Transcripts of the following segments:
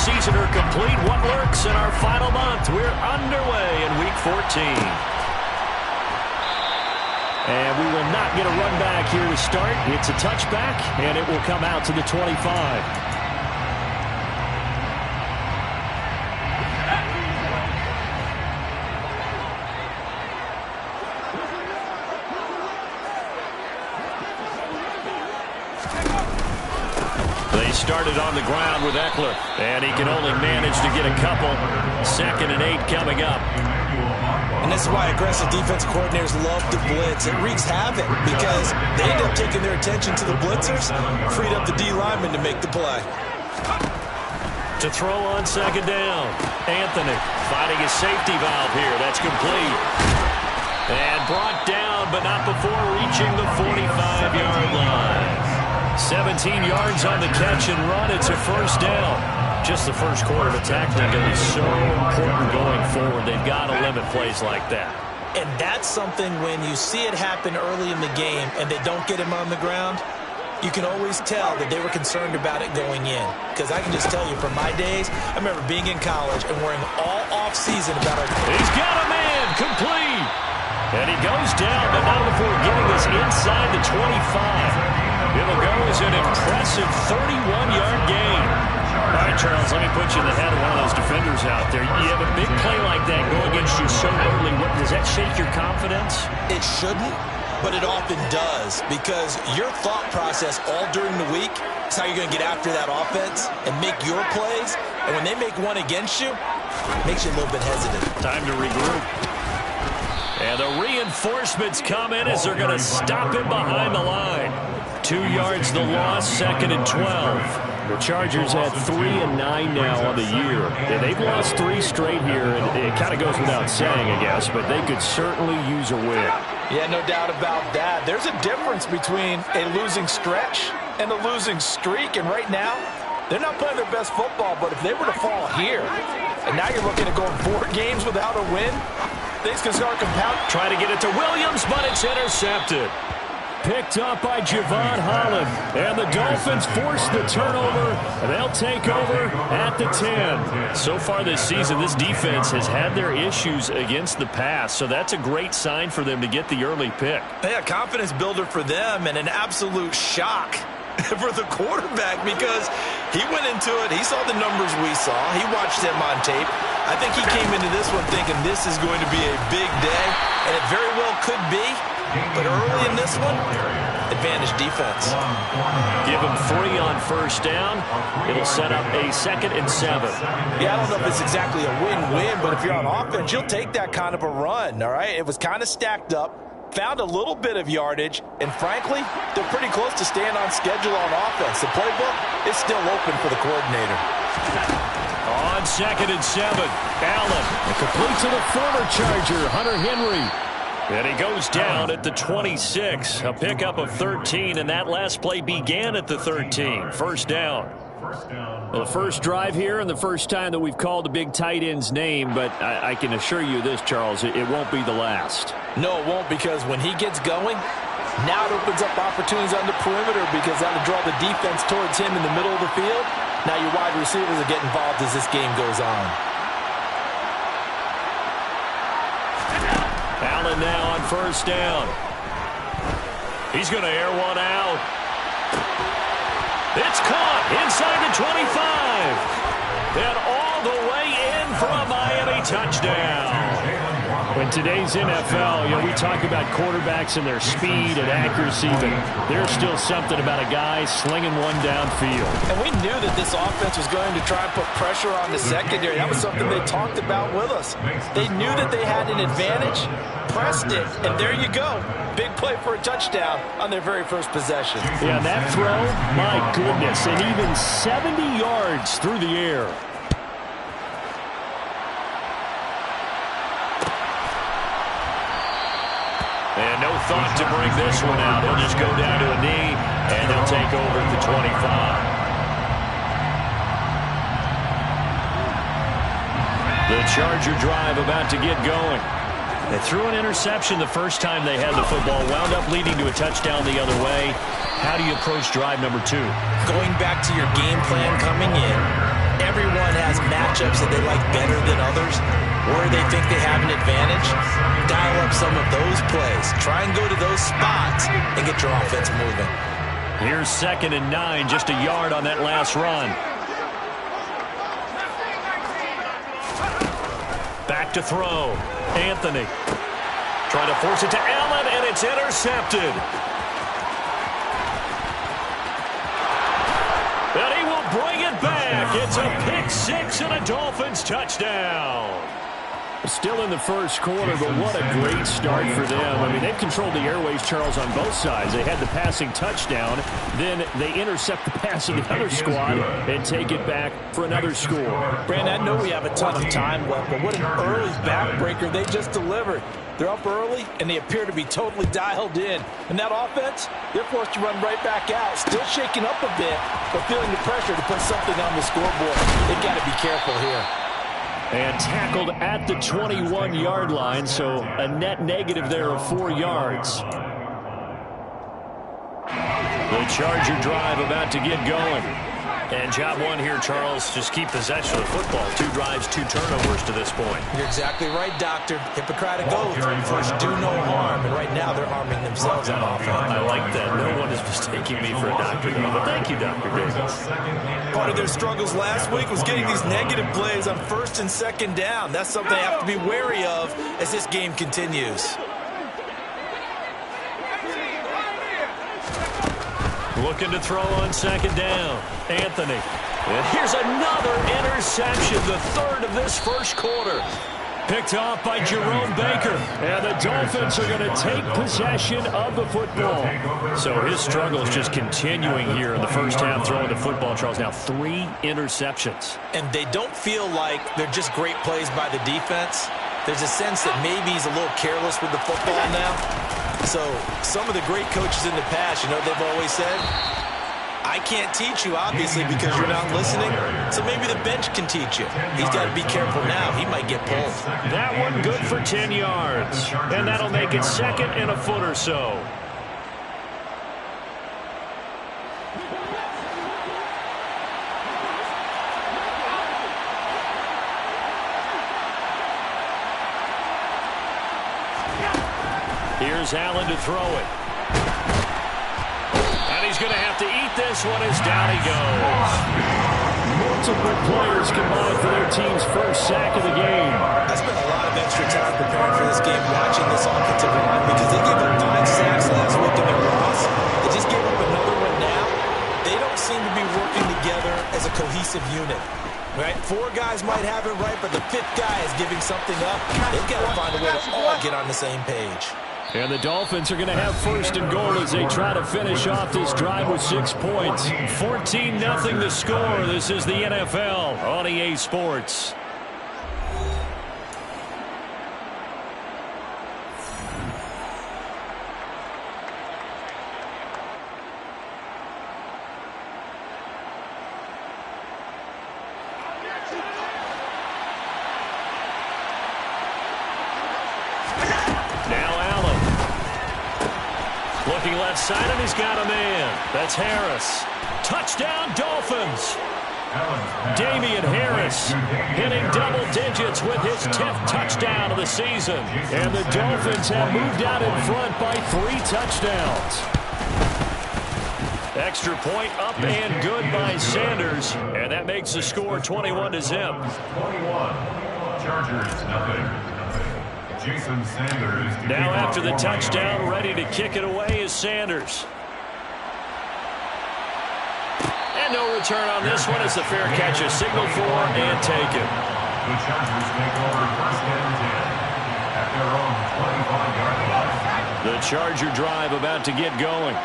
season are complete. What lurks in our final month? We're underway in Week 14. And we will not get a run back here to start. It's a touchback, and it will come out to the 25. They started on the ground with Ekeler, and he can only manage to get a couple. 2nd and 8 coming up. And this is why aggressive defense coordinators love to blitz. It wreaks havoc because they end up taking their attention to the blitzers, freed up the D lineman to make the play. To throw on 2nd down. Anthony finding his safety valve here. That's complete. And brought down, but not before reaching the 45-yard line. 17 yards on the catch and run. It's a 1st down. Just the first quarter of attack is going to be so important going forward. They've got to limit plays like that. And that's something when you see it happen early in the game and they don't get him on the ground, you can always tell that they were concerned about it going in. Because I can just tell you from my days, I remember being in college and worrying all off-season about our... He's got a man complete. And he goes down, but not before getting us inside the 25. It'll go as an impressive 31-yard gain. All right, Charles, let me put you in the head of one of those defenders out there. You have a big play like that go against you so early. Does that shake your confidence? It shouldn't, but it often does because your thought process all during the week is how you're going to get after that offense and make your plays. And when they make one against you, it makes you a little bit hesitant. Time to regroup. And the reinforcements come in as they're going to stop him behind the line. 2 yards the loss, 2nd and 12. The Chargers at 3 and 9 now on the year. Yeah, they've lost 3 straight here, and it kind of goes without saying, I guess, but they could certainly use a win. Yeah, no doubt about that. There's a difference between a losing stretch and a losing streak, and right now, they're not playing their best football, but if they were to fall here, and now you're looking at going 4 games without a win, things can start compounding. Try to get it to Williams, but it's intercepted. Picked up by Javon Holland. And the Dolphins force the turnover. And they'll take over at the 10. So far this season, this defense has had their issues against the pass. So that's a great sign for them to get the early pick. Yeah, confidence builder for them and an absolute shock for the quarterback because he went into it. He saw the numbers we saw. He watched them on tape. I think he came into this one thinking this is going to be a big day, and it very well could be. But early in this one, advantage defense. Give him 3 on 1st down. It'll set up a 2nd and 7. Yeah, I don't know if it's exactly a win-win, but if you're on offense, you'll take that kind of a run, all right? It was kind of stacked up, found a little bit of yardage, and frankly, they're pretty close to staying on schedule on offense. The playbook is still open for the coordinator. On 2nd and 7, Allen, complete to the former Charger, Hunter Henry. And he goes down at the 26, a pickup of 13, and that last play began at the 13. 1st down. Well, the first drive here and the first time that we've called the big tight end's name, but I can assure you this, Charles, it won't be the last. No, it won't, because when he gets going, now it opens up opportunities on the perimeter because that'll draw the defense towards him in the middle of the field. Now your wide receivers will get involved as this game goes on. Allen now on 1st down. He's going to air one out. It's caught inside the 25. And all the way in for a Miami touchdown. In today's NFL, we talk about quarterbacks and their speed and accuracy, but there's still something about a guy slinging one downfield. And we knew that this offense was going to try and put pressure on the secondary. That was something they talked about with us. They knew that they had an advantage, pressed it, and there you go. Big play for a touchdown on their very first possession. Yeah, that throw, my goodness, and even 70 yards through the air. And no thought to bring this one out. He'll just go down to a knee, and they'll take over at the 25. The Charger drive about to get going. They threw an interception the first time they had the football, wound up leading to a touchdown the other way. How do you approach drive number 2? Going back to your game plan coming in, everyone has matchups that they like better than others, where they think they have an advantage. Dial up some of those plays. Try and go to those spots and get your offense moving. Here's 2nd and 9, just a yard on that last run. Back to throw. Anthony trying to force it to Allen, and it's intercepted. And he will bring it back. It's a pick-6 and a Dolphins touchdown. Still in the first quarter, but what a great start for them. I mean, they've controlled the airways, Charles, on both sides. They had the passing touchdown. Then they intercept the pass of the other squad and take it back for another score. Brandon, I know we have a ton of time left, but what an early backbreaker they just delivered. They're up early, and they appear to be totally dialed in. And that offense, they're forced to run right back out, still shaking up a bit, but feeling the pressure to put something on the scoreboard. They've got to be careful here. And tackled at the 21-yard line, so a net negative there of 4 yards. The Charger drive about to get going. And job one here, Charles, just keep possession of the football. 2 drives, 2 turnovers to this point. You're exactly right, Doctor. Hippocratic oath. First, do no harm. And right now, they're harming themselves on offense. I like that. No one is mistaking me for a doctor, though. But thank you, Dr. Davis. Part of their struggles last week was getting these negative plays on 1st and 2nd down. That's something they have to be wary of as this game continues. Looking to throw on 2nd down. Anthony. And here's another interception, the 3rd of this first quarter. Picked off by Jerome Baker. And the Dolphins are going to take possession of the football. So his struggle is just continuing here in the first half, throwing the football, Charles. Now 3 interceptions. And they don't feel like they're just great plays by the defense. There's a sense that maybe he's a little careless with the football now. So some of the great coaches in the past, you know, they've always said, I can't teach you, obviously, because you're not listening. So maybe the bench can teach you. He's got to be careful now. He might get pulled. That one good for 10 yards. And that'll make it 2nd and a foot or so. Here's Allen to throw it. And he's going to have to eat this one as down he goes. Multiple players combined for their team's first sack of the game. I spent a lot of extra time preparing for this game watching this offensive line because they gave up 5 sacks last week in their loss. They just gave up another one now. They don't seem to be working together as a cohesive unit. Right? 4 guys might have it right, but the 5th guy is giving something up. They've got to find a way to all get on the same page. And the Dolphins are going to have 1st and goal as they try to finish off this drive with 6 points. 14-0 the score. This is the NFL on EA Sports. Looking left side, and he's got a man. That's Harris. Touchdown, Dolphins. Damian Harris hitting double digits with his 10th touchdown of the season. And the Dolphins have moved out in front by 3 touchdowns. Extra point up and good by Sanders. And that makes the score 21-0. 21. Chargers, nothing. Jason Sanders. Now after the touchdown, ready to kick it away is Sanders. And no return on this one as the fair catch is signaled for and taken. The Chargers take over 1st and 10 at their own 25-yard line. The Charger drive about to get going.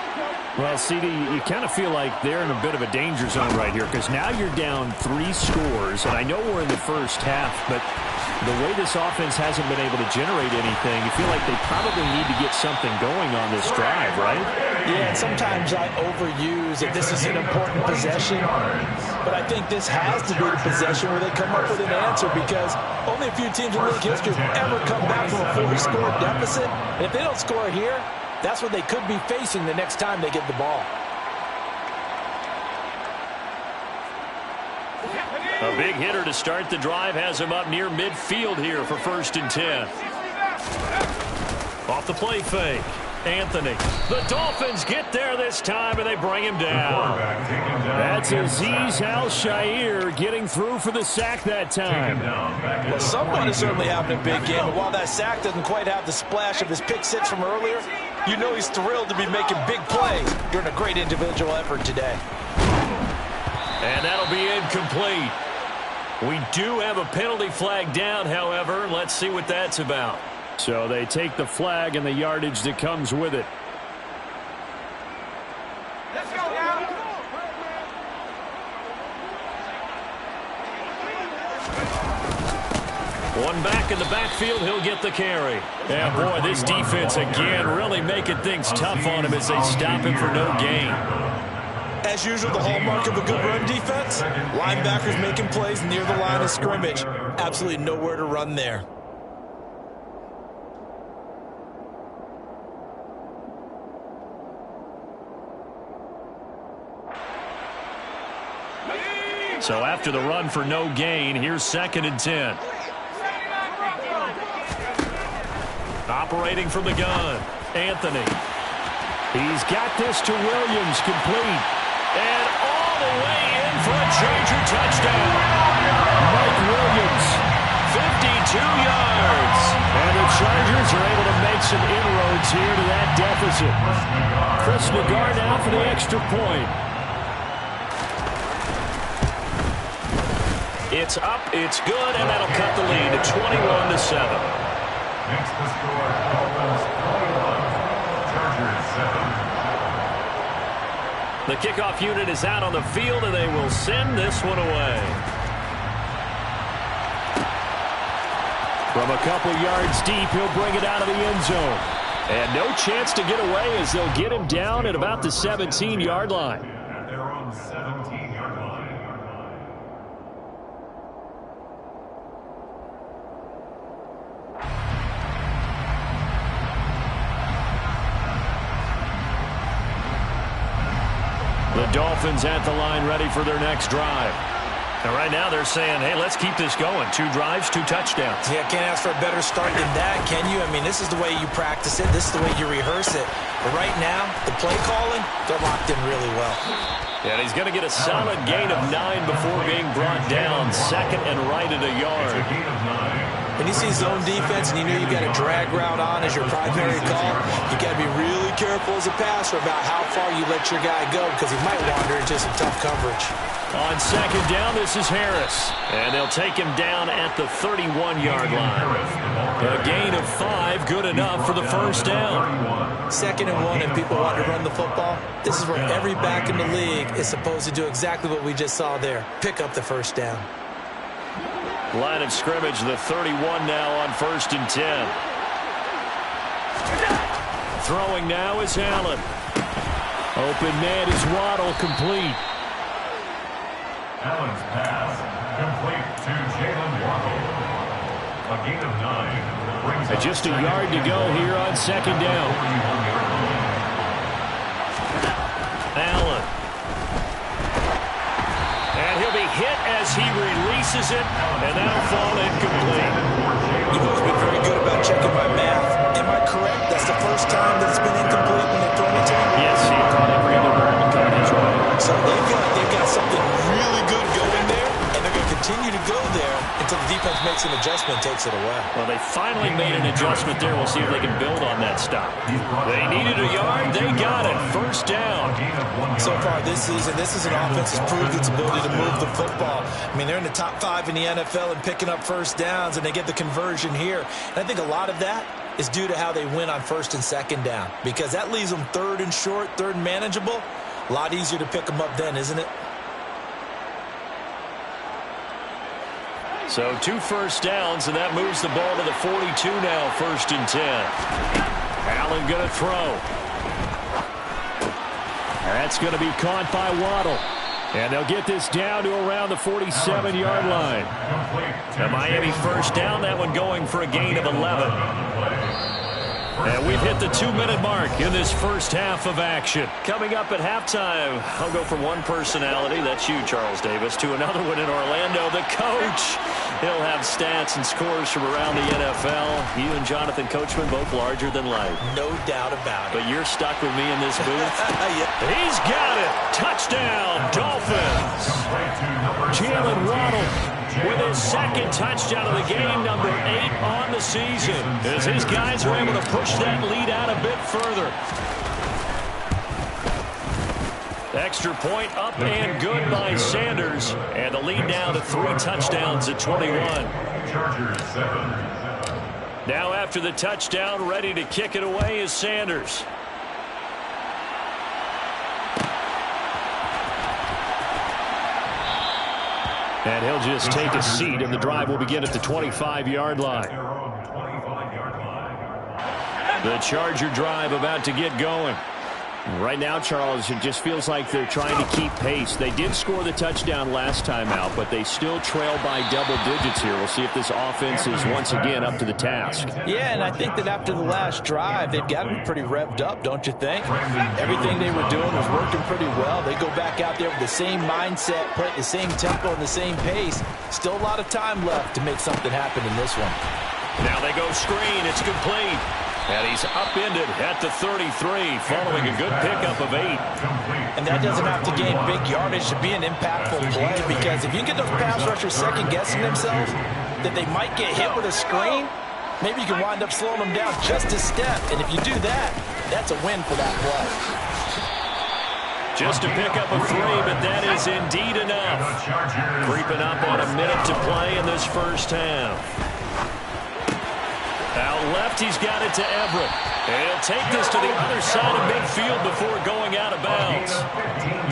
Well, CD, you kind of feel like they're in a bit of a danger zone right here because now you're down 3 scores, and I know we're in the first half, but the way this offense hasn't been able to generate anything, you feel like they probably need to get something going on this drive, right? Yeah, and sometimes I overuse that this is an important possession, but I think this has to be the possession where they come up with an answer because only a few teams in league history have ever come back from a 4-score deficit, and if they don't score here, that's what they could be facing the next time they get the ball. A big hitter to start the drive has him up near midfield here for 1st and 10. Off the play fake. Anthony. The Dolphins get there this time, and they bring him down. That's Azeez Al-Shaair getting through for the sack that time. Well, someone is certainly having a big game, but while that sack doesn't quite have the splash of his pick six from earlier, you know he's thrilled to be making big plays during a great individual effort today. And that'll be incomplete. We do have a penalty flag down, however. Let's see what that's about. So they take the flag and the yardage that comes with it. Let's go now. One back in the backfield, he'll get the carry. And boy, this defense again really making things tough on him as they stop him for no gain. As usual, the hallmark of a good run defense, linebackers making plays near the line of scrimmage. Absolutely nowhere to run there. So after the run for no gain, here's 2nd and 10. Operating from the gun, Anthony. He's got this to Williams, complete. And all the way in for a Charger touchdown. Mike Williams. 52 yards. And the Chargers are able to make some inroads here to that deficit. Chris Nagar now for the extra point. It's up, it's good, and that'll cut the lead to 21-7. Makes the score Dolphins 21, Chargers 7. The kickoff unit is out on the field, and they will send this one away. From a couple yards deep, he'll bring it out of the end zone. And no chance to get away as they'll get him down at about the 17-yard line. At their own 17-yard line. The Dolphins at the line ready for their next drive. And right now they're saying, hey, let's keep this going. 2 drives, 2 touchdowns. Yeah, can't ask for a better start than that, can you? I mean, this is the way you practice it. This is the way you rehearse it. But right now, the play calling, they're locked in really well. And he's going to get a solid gain of 9 before being brought down. 2nd and right at a yard. It's a gain of 9. When you see zone defense and you know you've got a drag route on as your primary call, you got to be really careful as a passer about how far you let your guy go because he might wander into some tough coverage. On 2nd down, this is Harris. And they'll take him down at the 31-yard line. A gain of 5, good enough for the first down. 2nd and 1, and people want to run the football. This is where every back in the league is supposed to do exactly what we just saw there. Pick up the first down. Line of scrimmage, the 31 now on 1st and 10. Throwing now is Allen. Open man is Waddle, complete. Allen's pass complete to Jalen Waddle. A gain of 9 brings up Just a yard to go here on 2nd down. Allen. And he'll be hit as he releases it, and that'll fall incomplete. You've always been very good about checking my math. Am I correct? That's the first time that it's been incomplete when they've thrown it to him? Yes, he caught every other ball and caught his right. So they've got something really good going there, and they're going to continue to go there until the defense makes an adjustment and takes it away. Well, they finally made an adjustment there. We'll see if they can build on that stop. They needed a yard. They got it. First down. So far this season, this is an offense that's proved its ability to move the football. I mean, they're in the top 5 in the NFL and picking up first downs, and they get the conversion here. And I think a lot of that is due to how they win on 1st and 2nd down, because that leaves them 3rd and short, 3rd and manageable. A lot easier to pick them up then, isn't it? So 2 first downs, and that moves the ball to the 42 now, 1st and 10. Allen going to throw. That's going to be caught by Waddle. And they'll get this down to around the 47-yard line. The Miami first down, that one going for a gain of 11. And we've hit the 2-minute mark in this first half of action. Coming up at halftime, I'll go from one personality, that's you, Charles Davis, to another one in Orlando, the coach. He'll have stats and scores from around the NFL. You and Jonathan Coachman both larger than life. No doubt about it. But you're stuck with me in this booth. He's got it. Touchdown, Dolphins. Jalen Waddle with his second touchdown of the game, number 8 on the season, as his guys were able to push that lead out a bit further. Extra point up and good by Sanders, and the lead now to 3 touchdowns at 21. Now after the touchdown, ready to kick it away is Sanders. And he'll just take a seat, and the drive will begin at the 25-yard line. The Charger drive about to get going. Right now, Charles, it just feels like they're trying to keep pace. They did score the touchdown last time out, but they still trail by double digits here. We'll see if this offense is once again up to the task. Yeah, and I think that after the last drive, they've got to be pretty revved up, don't you think? Everything they were doing was working pretty well. They go back out there with the same mindset, play at the same tempo and the same pace. Still a lot of time left to make something happen in this one. Now they go screen. It's complete. And he's upended at the 33, following a good pickup of 8. And that doesn't have to gain big yardage to be an impactful play, because if you get those pass rushers second-guessing themselves that they might get hit with a screen, maybe you can wind up slowing them down just a step. And if you do that, that's a win for that play. Just a pickup of 3, but that is indeed enough. Creeping up on a minute to play in this first half. Out left, he's got it to Everett. And he'll take this to the other side of midfield before going out of bounds.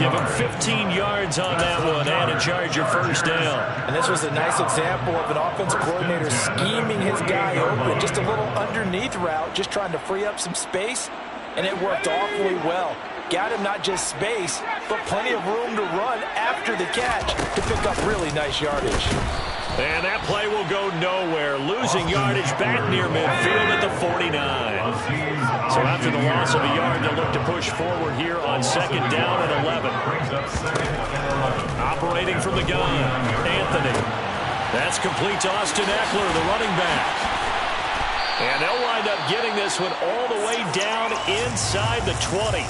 Give him 15 yards on that one and a Charger first down. And this was a nice example of an offensive coordinator scheming his guy open. Just a little underneath route, just trying to free up some space, and it worked awfully well. Got him not just space, but plenty of room to run after the catch to pick up really nice yardage. And that play will go nowhere. Losing yardage back near midfield at the 49. So after the loss of a yard, they'll look to push forward here on second down and 11. Operating from the gun, Anthony. That's complete to Austin Eckler, the running back. And they'll wind up getting this one all the way down inside the 20.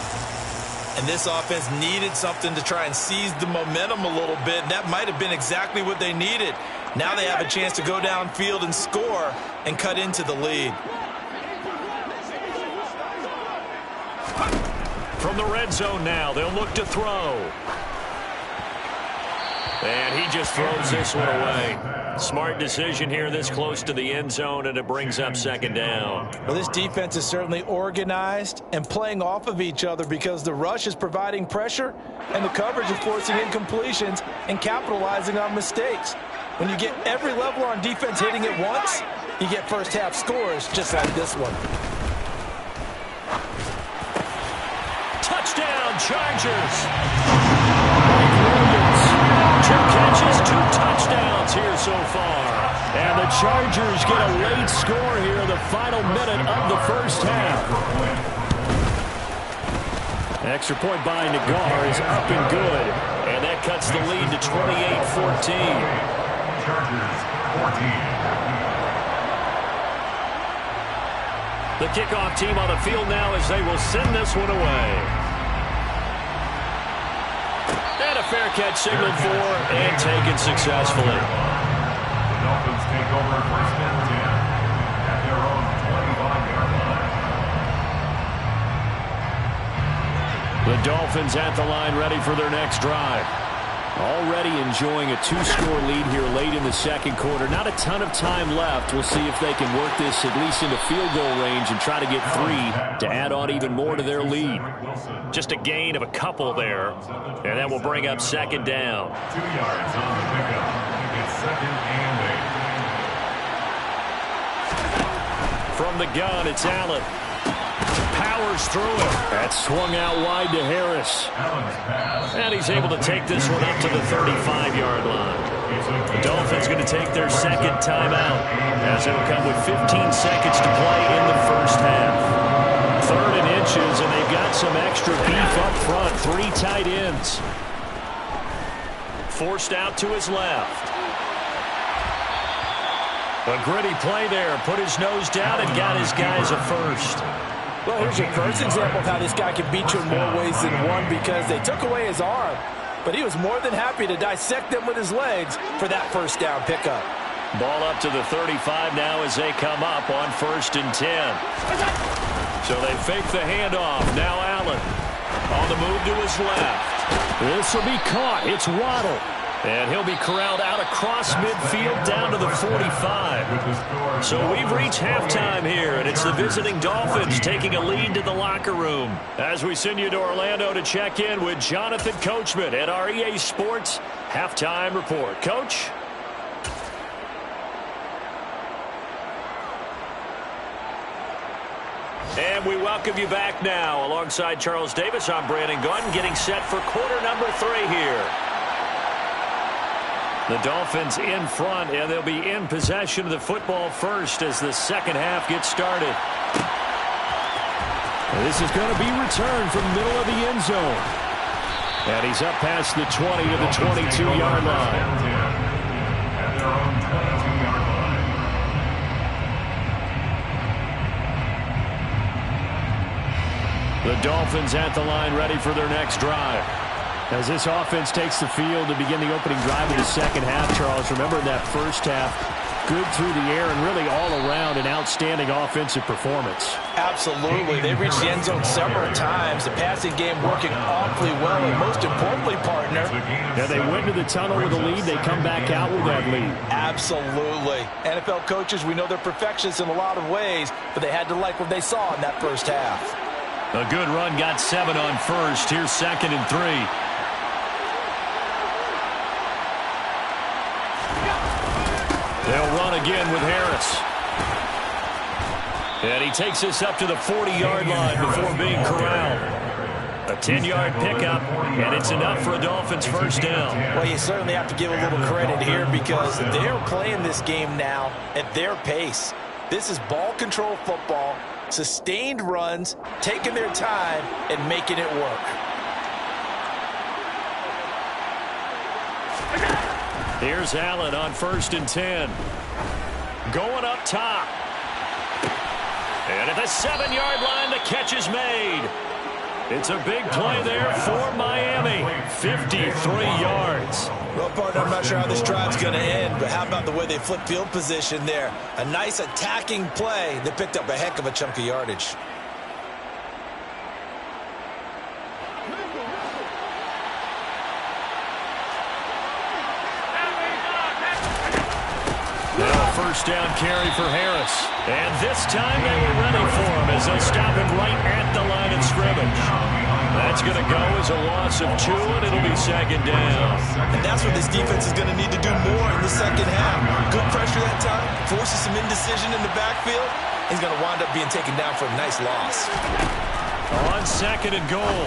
And this offense needed something to try and seize the momentum a little bit, and that might have been exactly what they needed. Now they have a chance to go downfield and score and cut into the lead. From the red zone now, they'll look to throw. And he just throws this one away. Smart decision here this close to the end zone, and it brings up second down. Well, this defense is certainly organized and playing off of each other, because the rush is providing pressure and the coverage is forcing incompletions and capitalizing on mistakes. When you get every level on defense hitting it once, you get first half scores just like this one. Touchdown, Chargers! Mike Williams, 2 catches, 2 touchdowns here so far. And the Chargers get a late score here in the final minute of the first half. Extra point by Nagar is up and good. And that cuts the lead to 28-14. Chargers 14. The kickoff team on the field now as they will send this one away. And a fair catch signaled for and taken successfully. The Dolphins take over first and 10 at their own 25-yard line. The Dolphins at the line, ready for their next drive. Already enjoying a 2-score lead here late in the second quarter. Not a ton of time left. We'll see if they can work this at least into field goal range and try to get 3 to add on even more to their lead. Just a gain of a couple there, and that will bring up second down. 2 yards on the pickup. It's second and 8. From the gun, it's Allen. Powers through it. That swung out wide to Harris. And he's able to take this one up to the 35-yard line. The Dolphins going to take their second timeout as it'll come with 15 seconds to play in the first half. 3rd and inches, and they've got some extra beef up front. 3 tight ends. Forced out to his left. A gritty play there. Put his nose down and got his guys a first. Well, here's your first example of how this guy can beat you in more ways than one, because they took away his arm, but he was more than happy to dissect them with his legs for that first down pickup. Ball up to the 35 now as they come up on 1st and 10. So they fake the handoff. Now Allen on the move to his left. This will be caught. It's Waddle. And he'll be corralled out across midfield down to the 45. So we've reached halftime here, and it's the visiting Dolphins taking a lead to the locker room. As we send you to Orlando to check in with Jonathan Coachman at our EA Sports Halftime Report. Coach? And we welcome you back now. Alongside Charles Davis, I'm Brandon Gunn, getting set for quarter number 3 here. The Dolphins in front, and they'll be in possession of the football first as the second half gets started. This is going to be returned from the middle of the end zone. And he's up past the 20 to the 22-yard line. At their own 22-yard line. The Dolphins at the line, ready for their next drive. As this offense takes the field to begin the opening drive of the second half, Charles, remember in that first half, good through the air and really all around an outstanding offensive performance. Absolutely. They reached the end zone several times. The passing game working awfully well, and most importantly, partner, yeah, they went to the tunnel with a lead. They come back out with that lead. Absolutely. NFL coaches, we know they're perfectionists in a lot of ways, but they had to like what they saw in that first half. A good run, got 7 on first. Here's 2nd and 3. They'll run again with Harris. And he takes us up to the 40-yard line before being corralled. A 10-yard pickup, and it's enough for a Dolphins first down. Well, you certainly have to give a little credit here because they're playing this game now at their pace. This is ball control football, sustained runs, taking their time, and making it work. Here's Allen on 1st and 10. Going up top. And at the 7-yard line, the catch is made. It's a big play there for Miami. 53 yards. Well, partner, I'm not sure how this drive's going to end, but how about the way they flip field position there? A nice attacking play that picked up a heck of a chunk of yardage. First down carry for Harris. And this time they were ready for him as they'll stop him right at the line of scrimmage. That's going to go as a loss of 2, and it'll be 2nd down. And that's what this defense is going to need to do more in the second half. Good pressure that time, forces some indecision in the backfield. He's going to wind up being taken down for a nice loss. On 2nd and goal,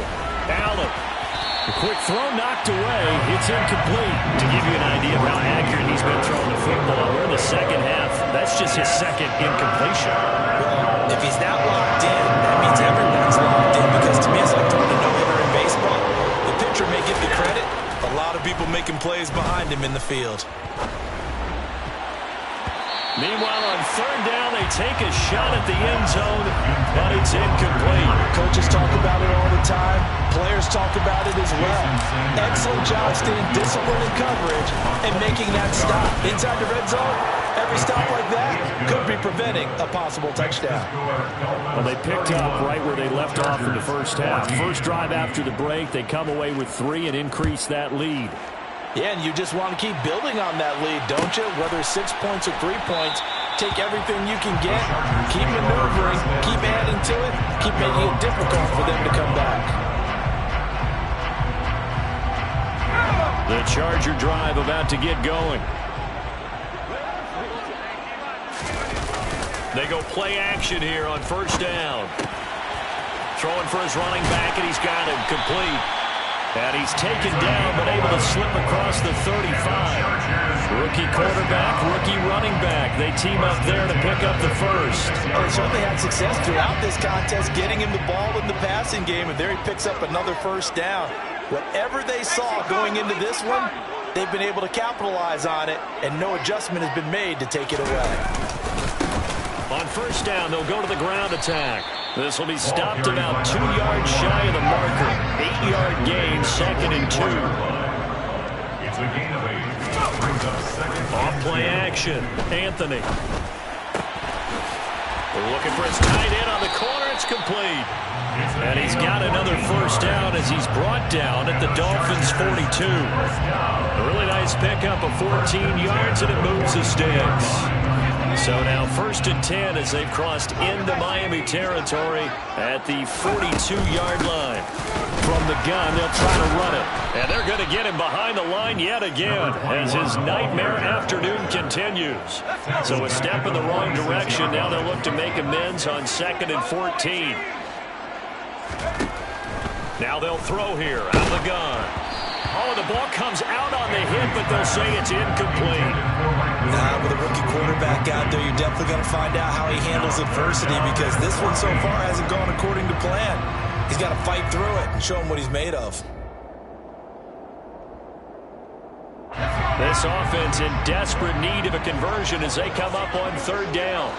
Allen. The quick throw knocked away. It's incomplete. To give you an idea of how accurate he's been throwing the football, we're in the second half. That's just his 2nd incompletion. Well, if he's that locked in, that means everyone's locked in, because to me it's like throwing a no-hitter in baseball. The pitcher may get the credit, a lot of people making plays behind him in the field. Meanwhile, on 3rd down, they take a shot at the end zone, but it's incomplete. Coaches talk about it all the time. Players talk about it as well. Excellent job staying disciplined in coverage and making that stop. Inside the red zone, every stop like that could be preventing a possible touchdown. Well, they picked up right where they left off in the first half. First drive after the break, they come away with 3 and increase that lead. Yeah, and you just want to keep building on that lead, don't you? Whether 6 points or 3 points, take everything you can get, keep maneuvering, keep adding to it, keep making it difficult for them to come back. The Charger drive about to get going. They go play action here on 1st down. Throwing for his running back, and he's got him complete. And he's taken down, but able to slip across the 35. Rookie quarterback, rookie running back. They team up there to pick up the first. They certainly had success throughout this contest, getting him the ball in the passing game, and there he picks up another first down. Whatever they saw going into this one, they've been able to capitalize on it, and no adjustment has been made to take it away. On first down, they'll go to the ground attack. This will be stopped about 2 yards shy of the marker. 8-yard gain, 2nd and 2. It's a gain of 8. Brings up second. Off play action. Anthony. They're looking for his tight end on the corner. It's complete. And he's got another first down as he's brought down at the Dolphins' 42. A really nice pickup of 14 yards, and it moves the sticks. So now 1st and 10 as they've crossed into Miami territory at the 42-yard line. From the gun, they'll try to run it. And they're going to get him behind the line yet again as his nightmare afternoon continues. So a step in the wrong direction. Now they'll look to make amends on 2nd and 14. Now they'll throw here out of the gun. Oh, the ball comes out on the hit, but they'll say it's incomplete. With a rookie quarterback out there, you're definitely going to find out how he handles adversity, because this one so far hasn't gone according to plan. He's got to fight through it and show him what he's made of. This offense in desperate need of a conversion as they come up on 3rd down.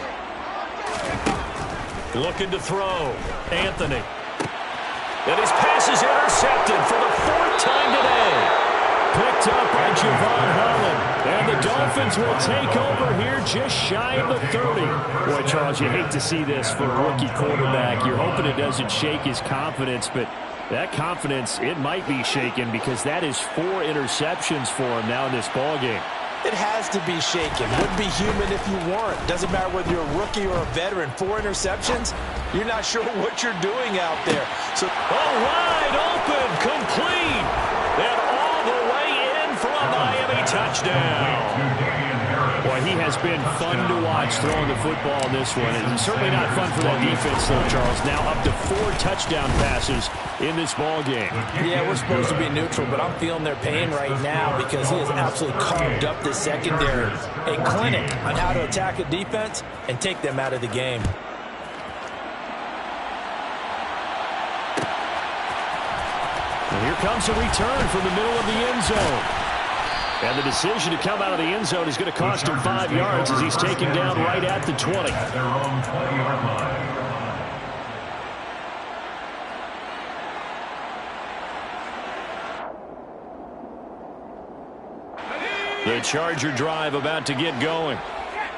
Looking to throw. Anthony. And his pass is intercepted for the 4th time today. Picked up by Javon Holland. And the Dolphins will take over here just shy of the 30. Boy, Charles, you hate to see this for a rookie quarterback. You're hoping it doesn't shake his confidence, but that confidence, it might be shaken because that is 4 interceptions for him now in this ballgame. It has to be shaken. Wouldn't be human if you weren't. Doesn't matter whether you're a rookie or a veteran. 4 interceptions, you're not sure what you're doing out there. So, wide open, complete, and all the way in for a Miami touchdown. Boy, he has been fun to watch throwing the football in this one. It's certainly not fun for that defense, though, Charles. Now up to 4 touchdown passes in this ball game. Yeah, we're supposed to be neutral, but I'm feeling their pain right now because he has absolutely carved up this secondary. A clinic on how to attack a defense and take them out of the game. And here comes a return from the middle of the end zone. And the decision to come out of the end zone is going to cost him 5 yards as he's taken down right at the 20. At their own 20-yard line. The Charger drive about to get going.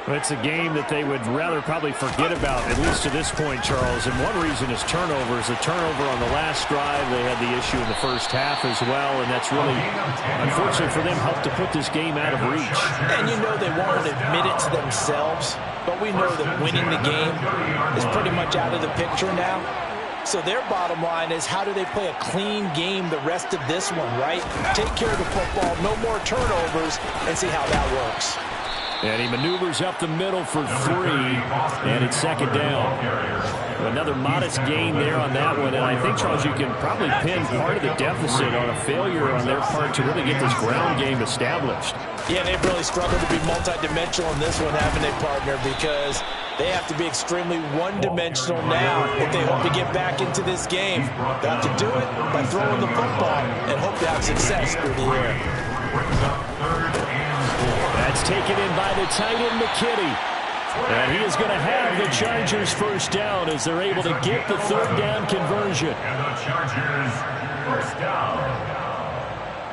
It's a game that they would rather probably forget about, at least to this point, Charles. And one reason is turnovers. The turnover on the last drive, they had the issue in the first half as well, and that's really, unfortunately for them, helped to put this game out of reach. And you know they won't admit it to themselves, but we know that winning the game is pretty much out of the picture now. So their bottom line is, how do they play a clean game the rest of this one, right? Take care of the football, no more turnovers, and see how that works. And he maneuvers up the middle for 3, and it's 2nd down. Another modest gain there on that one, and I think, Charles, you can probably pin part of the deficit on a failure on their part to really get this ground game established. Yeah, they've really struggled to be multidimensional in this one, haven't they, partner, because they have to be extremely one-dimensional now if they hope to get back into this game. They have to do it by throwing the football and hope to have success through the air. That's taken in by the tight end, McKinney. And he is going to have the Chargers first down as they're able to get the 3rd down conversion. And the Chargers first down.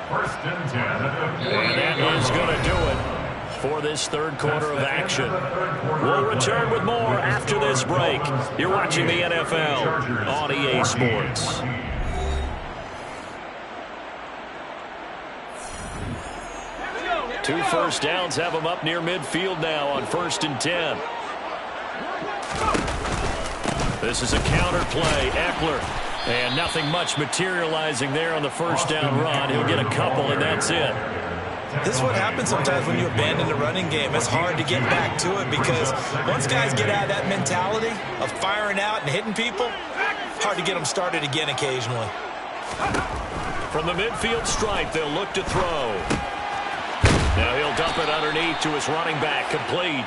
1st and 10. And that is going to do it for this 3rd quarter of action. We'll return with more after this break. You're watching the NFL on EA Sports. 2 first downs have them up near midfield now on 1st and 10. This is a counter play. Eckler. And nothing much materializing there on the first down run. He'll get a couple, and that's it. This is what happens sometimes when you abandon the running game. It's hard to get back to it because once guys get out of that mentality of firing out and hitting people, hard to get them started again occasionally. From the midfield stripe, they'll look to throw. Now he'll dump it underneath to his running back, complete.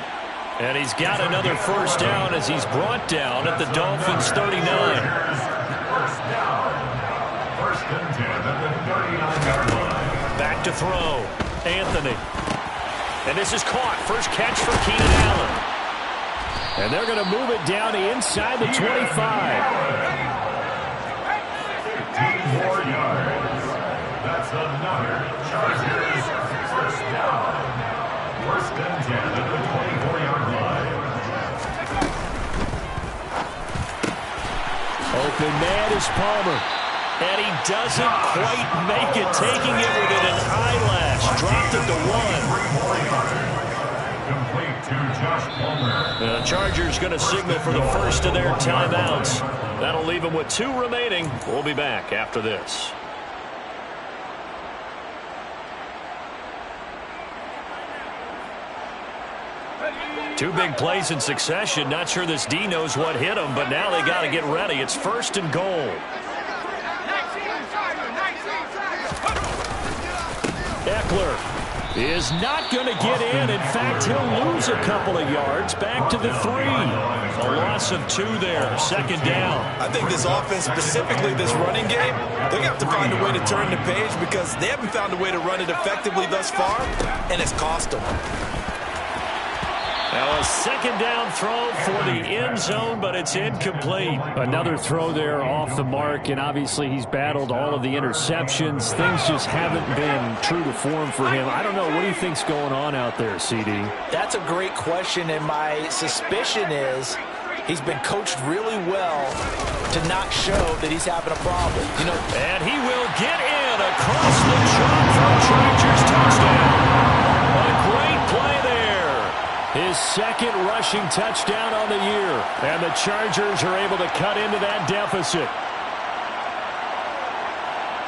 And he's got another first down as he's brought down at the Dolphins' 39. First down. First and 10 at the 39-yard line. Back to throw. Anthony. And this is caught. First catch for Keenan Allen. And they're going to move it down inside the 25. 15 more yards. That's another Chargers first down. First and 10 at the 24-yard line. Open man is Palmer. And he doesn't quite make it, taking it within an eyelash. Dropped it to 1. Complete to Josh Palmer. The Chargers going to signal for the first of their timeouts. That'll leave them with 2 remaining. We'll be back after this. Two big plays in succession. Not sure this D knows what hit him, but now they got to get ready. It's first and goal. Eckler is not going to get in. In fact, he'll lose a couple of yards back to the 3. A loss of 2 there. Second down. I think this offense, specifically this running game, they're going to have to find a way to turn the page because they haven't found a way to run it effectively thus far, and it's cost them. Now a second down throw for the end zone, but it's incomplete. Another throw there off the mark, and obviously he's battled all of the interceptions. Things just haven't been true to form for him. I don't know. What do you think's going on out there, CD? That's a great question, and my suspicion is he's been coached really well to not show that he's having a problem. You know, and he will get in across the chalk for a Chargers touchdown. A great play there. His second rushing touchdown on the year. And the Chargers are able to cut into that deficit.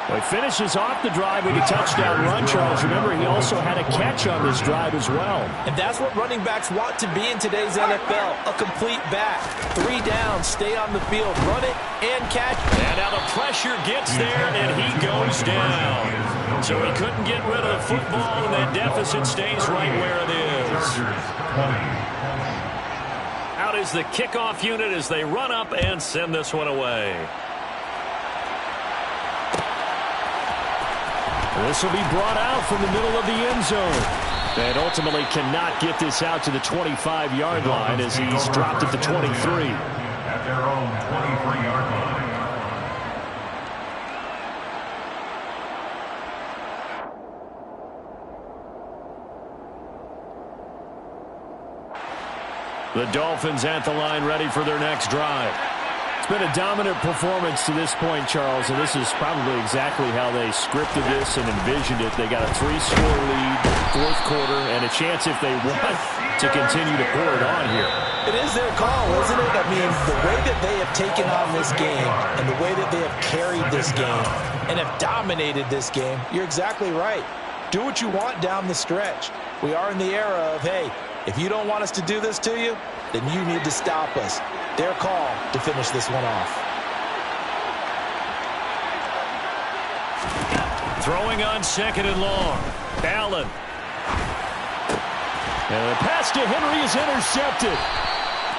Well, he finishes off the drive with a touchdown run, Charles. Remember, he also had a catch on this drive as well. And that's what running backs want to be in today's NFL. A complete back. 3 downs, stay on the field, run it, and catch. And now the pressure gets there, and he goes down. So he couldn't get rid of the football, and that deficit stays right where it is. Out is the kickoff unit as they run up and send this one away. This will be brought out from the middle of the end zone. And ultimately cannot get this out to the 25-yard line as he's dropped at the 23. At their own 23-yard line. The Dolphins at the line, ready for their next drive. It's been a dominant performance to this point, Charles, and this is probably exactly how they scripted this and envisioned it. They got a 3-score lead, fourth quarter, and a chance if they want to continue to pour it on here. It is their call, isn't it? I mean, the way that they have taken on this game and the way that they have carried this game and have dominated this game, you're exactly right. Do what you want down the stretch. We are in the era of, hey, if you don't want us to do this to you, then you need to stop us. Their call to finish this one off. Throwing on second and long. Allen. And the pass to Henry is intercepted.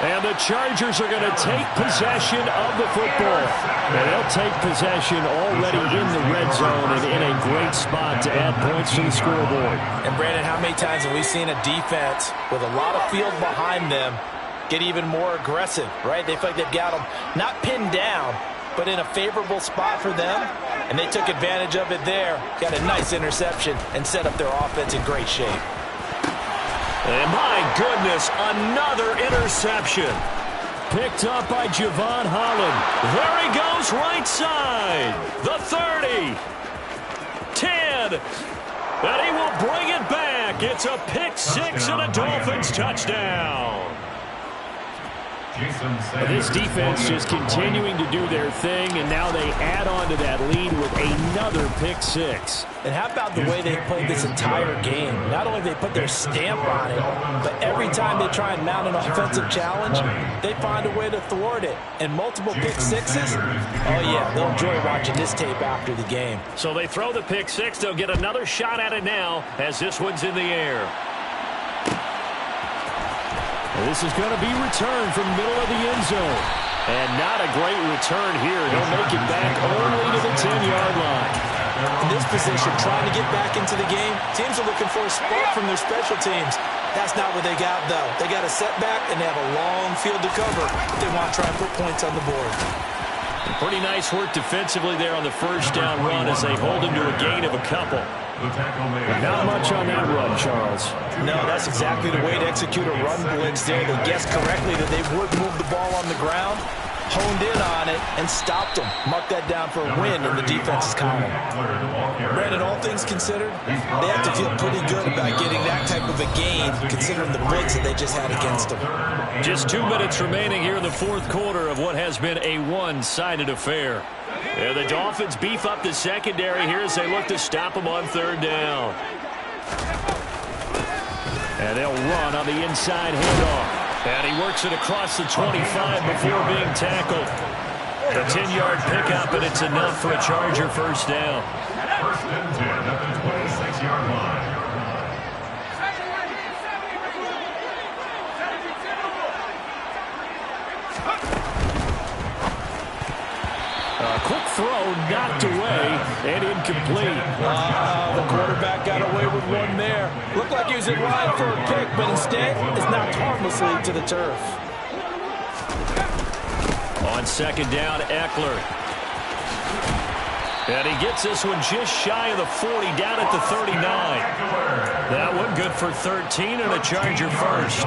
And the Chargers are going to take possession of the football. And they'll take possession already in the red zone and in a great spot to add points to the scoreboard. And Brandon, how many times have we seen a defense with a lot of field behind them get even more aggressive, right? They feel like they've got them not pinned down, but in a favorable spot for them. And they took advantage of it there. Got a nice interception and set up their offense in great shape. And my goodness, another interception. Picked up by Javon Holland. There he goes, right side. The 30. 10. And he will bring it back. It's a pick 6 and a Dolphins touchdown. This defense just continuing to do their thing, and now they add on to that lead with another pick six. And how about the way they played this entire game? Not only they put their stamp on it, but every time they try and mount an offensive challenge, they find a way to thwart it. And multiple pick sixes? Oh, yeah, they'll enjoy watching this tape after the game. So they throw the pick six. They'll get another shot at it now as this one's in the air. This is going to be returned from middle of the end zone. And not a great return here. He'll make it back only to the 10-yard line. In this position, trying to get back into the game, teams are looking for a spark from their special teams. That's not what they got, though. They got a setback, and they have a long field to cover if they want to try and put points on the board. Pretty nice work defensively there on the first down run as they hold him to a gain of a couple. Not much on that run, Charles. No, that's exactly the way to execute a run blitz there. They guessed correctly that they would move the ball on the ground, honed in on it, and stopped them. Mark that down for a win in the defense's column. Brandon, all things considered, they have to feel pretty good about getting that type of a gain, considering the blitz that they just had against them. Just 2 minutes remaining here in the fourth quarter of what has been a one-sided affair. And the Dolphins beef up the secondary here as they look to stop them on third down. And they'll run on the inside handoff. And he works it across the 25 before being tackled. A 10-yard pickup, and it's enough for a Charger first down. First and 10 at the 26-yard line. Quick throw, knocked away, and incomplete. The quarterback got away with one there. Looked like he was in line for a pick, but instead is knocked harmlessly to the turf. On second down, Eckler. And he gets this one just shy of the 40, down at the 39. That one good for 13 and a Charger first.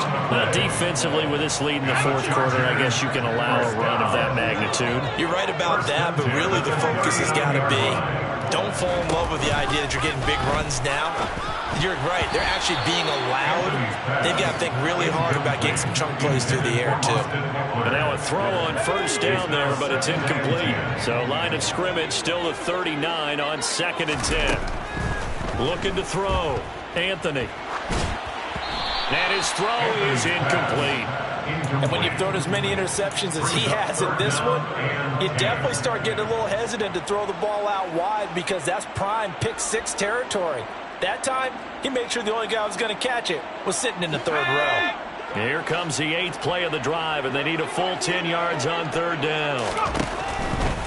Defensively, with this lead in the fourth quarter, I guess you can allow a run of that magnitude. You're right about that, but really the focus has got to be don't fall in love with the idea that you're getting big runs now. You're right. They're actually being allowed. They've got to think really hard about getting some chunk plays through the air, too. And now a throw on first down there, but it's incomplete. So line of scrimmage still the 39 on second and 10. Looking to throw. Anthony. And his throw is incomplete. And when you've thrown as many interceptions as he has in this one, you definitely start getting a little hesitant to throw the ball out wide because that's prime pick six territory. That time, he made sure the only guy who was going to catch it was sitting in the third row. Here comes the 8th play of the drive, and they need a full 10 yards on third down.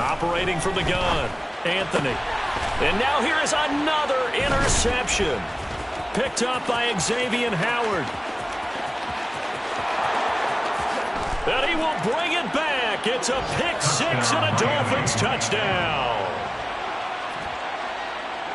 Operating from the gun, Anthony. And now here is another interception. Picked up by Xavier Howard. And he will bring it back. It's a pick six and a Dolphins touchdown.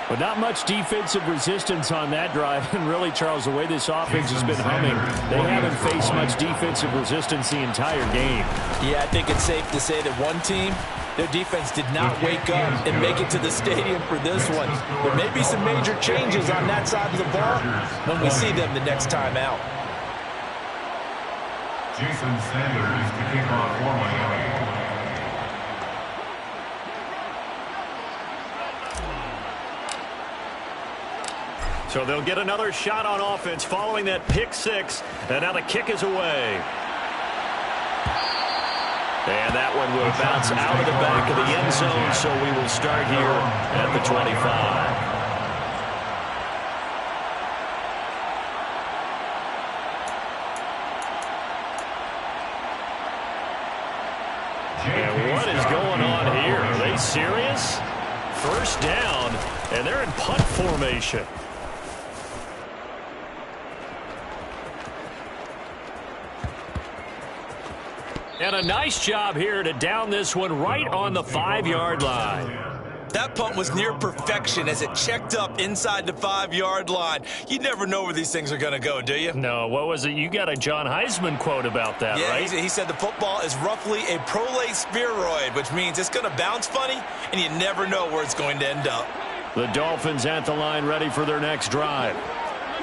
But not much defensive resistance on that drive. And really, Charles, the way this offense has been humming, they haven't faced much defensive resistance the entire game. Yeah, I think it's safe to say that one team, their defense did not wake up and make it to the stadium for this one. There may be some major changes on that side of the ball when we see them the next time out. Jason Sanders to kick off for Miami. So they'll get another shot on offense following that pick six. And now the kick is away. And that one will bounce out of the back of the end zone, so we will start here at the 25. And what is going on here? Are they serious? First down, and they're in punt formation. And a nice job here to down this one right on the 5-yard line. That punt was near perfection as it checked up inside the 5-yard line. You never know where these things are going to go, do you? No, what was it? You got a John Heisman quote about that, right? Yeah, he said the football is roughly a prolate spheroid, which means it's going to bounce funny, and you never know where it's going to end up. The Dolphins at the line ready for their next drive.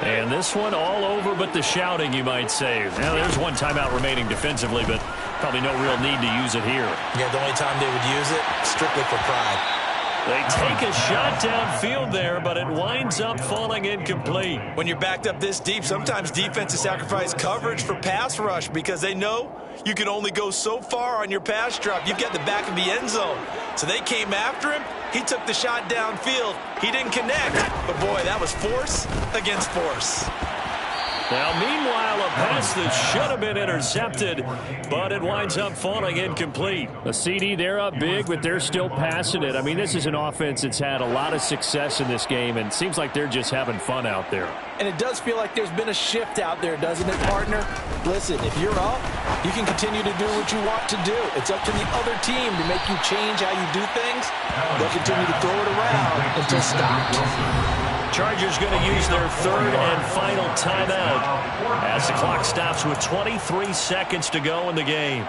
And this one all over but the shouting, you might say. Now, there's one timeout remaining defensively, but probably no real need to use it here. Yeah, the only time they would use it, strictly for pride. They take a shot downfield there, but it winds up falling incomplete. When you're backed up this deep, sometimes defenses sacrifice coverage for pass rush because they know you can only go so far on your pass drop. You've got the back of the end zone. So they came after him. He took the shot downfield. He didn't connect. But, boy, that was force against force. Now, meanwhile, a pass that should have been intercepted, but it winds up falling incomplete. The CD, they're up big, but they're still passing it. I mean, this is an offense that's had a lot of success in this game, and it seems like they're just having fun out there. And it does feel like there's been a shift out there, doesn't it, partner? Listen, if you're up, you can continue to do what you want to do. It's up to the other team to make you change how you do things. They'll continue to throw it around until stopped. Chargers going to use their third and final timeout as the clock stops with 23 seconds to go in the game.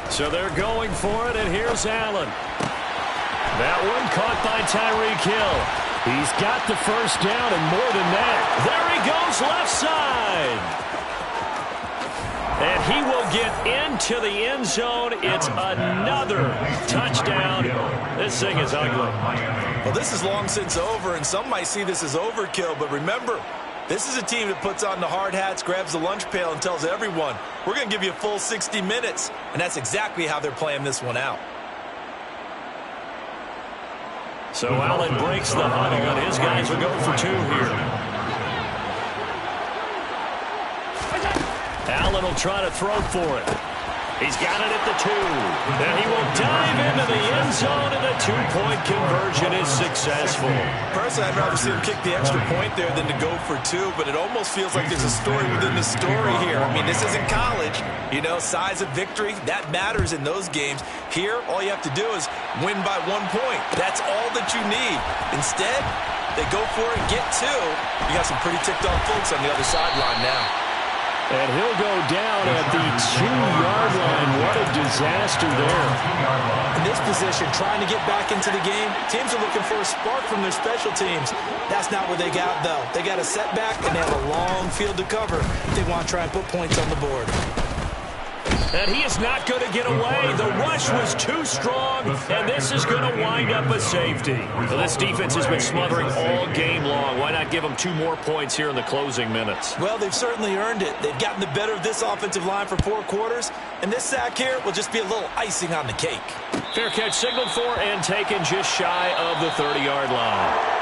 So they're going for it, and here's Allen. That one caught by Tyreek Hill. He's got the first down and more than that. There he goes left side. And he will get into the end zone. It's another touchdown. This thing is ugly. Well, this is long since over, and some might see this as overkill. But remember, this is a team that puts on the hard hats, grabs the lunch pail, and tells everyone, we're going to give you a full 60 minutes. And that's exactly how they're playing this one out. So Allen breaks the huddle, and his guys will go for two here. Allen will try to throw for it. He's got it at the 2. And he will dive into the end zone, and the two-point conversion is successful. Personally, I'd rather see him kick the extra point there than to go for 2, but it almost feels like there's a story within the story here. I mean, this isn't college. You know, size of victory, that matters in those games. Here, all you have to do is win by 1 point. That's all that you need. Instead, they go for it, get 2. You got some pretty ticked-off folks on the other sideline now. And he'll go down at the 2-yard line. What a disaster there. In this position, trying to get back into the game, teams are looking for a spark from their special teams. That's not what they got, though. They got a setback, and they have a long field to cover if they want to try and put points on the board. And he is not going to get away. The rush was too strong, and this is going to wind up a safety. So this defense has been smothering all game long. Why not give them 2 more points here in the closing minutes? Well, they've certainly earned it. They've gotten the better of this offensive line for 4 quarters, and this sack here will just be a little icing on the cake. Fair catch signaled for and taken just shy of the 30-yard line.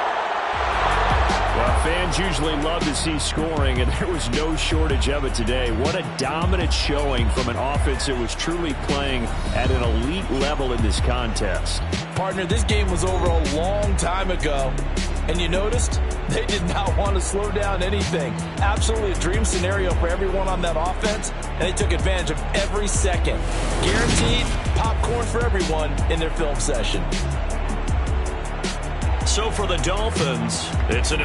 Well, fans usually love to see scoring, and there was no shortage of it today. What a dominant showing from an offense that was truly playing at an elite level in this contest. Partner, this game was over a long time ago, and you noticed they did not want to slow down anything. Absolutely a dream scenario for everyone on that offense, and they took advantage of every second. Guaranteed popcorn for everyone in their film session. So for the Dolphins, it's an